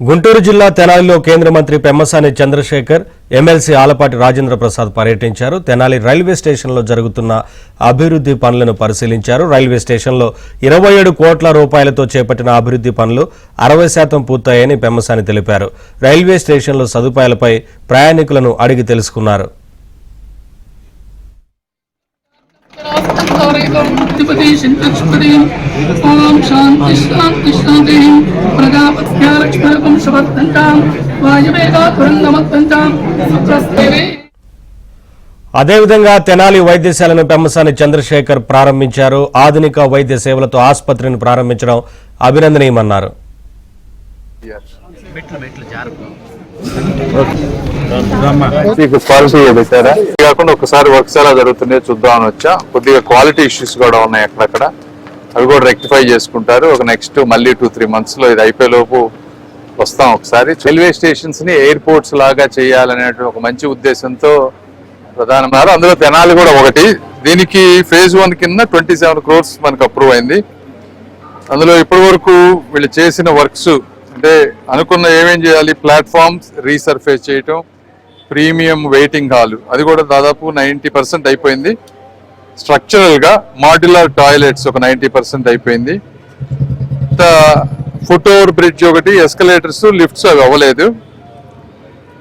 గుంటూరు జిల్లా తెనాలిలో కేంద్ర మంత్రి పెమ్మసాని చంద్రశేఖర్ ఎమ్మెల్సీ ఆలపాటి రాజేంద్ర ప్రసాద్ పర్యటించారు. తెనాలి రైల్వే స్టేషన్లో జరుగుతున్న అభివృద్ధి పనులను పరిశీలించారు. రైల్వే స్టేషన్లో 27 కోట్ల రూపాయలతో చేపట్టిన అభివృద్ధి పనులు 60% పూర్తయ్యాయని పెమ్మసాని తెలిపారు. రైల్వే స్టేషన్లో సదుపాయాలపై ప్రయాణికులను అడిగి తెలుసుకున్నారు. అదేవిధంగా తెనాలి వైద్యశాలను పెమ్మసాని చంద్రశేఖర్ ప్రారంభించారు. ఆధునిక వైద్య సేవలతో ఆసుపత్రిని ప్రారంభించడం అభినందనీయమన్నారు. కాకుండా ఒకసారి వర్క్స్ ఎలా జరుగుతున్నాయో చూద్దామని వచ్చా. కొద్దిగా క్వాలిటీ ఇష్యూస్ కూడా ఉన్నాయి అక్కడక్కడ, అవి కూడా రెక్టిఫై చేసుకుంటారు. ఒక నెక్స్ట్ మళ్ళీ 2-3 months లో ఇది అయిపోయేలోపు వస్తాం. ఒకసారి రైల్వే స్టేషన్స్ ని ఎయిర్పోర్ట్స్ లాగా చేయాలనే ఒక మంచి ఉద్దేశంతో ప్రధానమైన అందులో తెనాలి కూడా ఒకటి. దీనికి phase 1 కింద 27 crores మనకు అప్రూవ్ అయింది. అందులో ఇప్పటి వరకు వీళ్ళు చేసిన వర్క్స్ అంటే అనుకున్న ఏమేం చేయాలి, ప్లాట్ఫామ్స్ రీసర్ఫేస్ చేయటం, ప్రీమియం వెయిటింగ్ హాల్ అది కూడా దాదాపు 90% అయిపోయింది. స్ట్రక్చరల్ గా మాడ్యులర్ టాయిలెట్స్ ఒక 90% అయిపోయింది. ఫుట్ ఓవర్ బ్రిడ్జ్ ఒకటి, ఎస్కలేటర్స్, లిఫ్ట్స్ అవి అవ్వలేదు.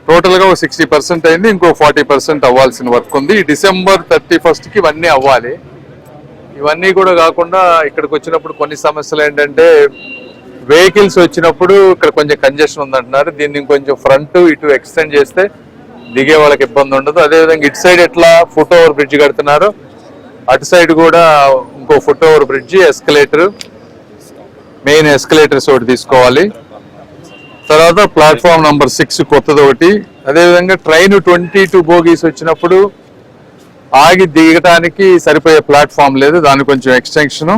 టోటల్ గా 60% అయింది. ఇంకో 40% అవ్వాల్సిన వర్క్ ఉంది. December 31st కి ఇవన్నీ అవ్వాలి. ఇవన్నీ కూడా కాకుండా ఇక్కడికి వచ్చినప్పుడు కొన్ని సమస్యలు ఏంటంటే వెహికల్స్ వచ్చినప్పుడు ఇక్కడ కొంచెం కంజెషన్ ఉందంటున్నారు. దీన్ని కొంచెం ఫ్రంట్ ఇటు ఎక్స్టెండ్ చేస్తే దిగే వాళ్ళకి ఇబ్బంది ఉండదు. అదేవిధంగా ఇటు సైడ్ ఎట్లా ఫుట్ ఓవర్ బ్రిడ్జ్ కడుతున్నారు, అటు సైడ్ కూడా ఇంకో foot over bridge, escalator, main escalators ఒకటి తీసుకోవాలి. తర్వాత ప్లాట్ఫామ్ నంబర్ 6 కొత్తది ఒకటి. అదేవిధంగా ట్రైన్ 22 bogies వచ్చినప్పుడు ఆగి దిగటానికి సరిపోయే ప్లాట్ఫామ్ లేదు, దాని కొంచెం ఎక్స్టెన్షన్.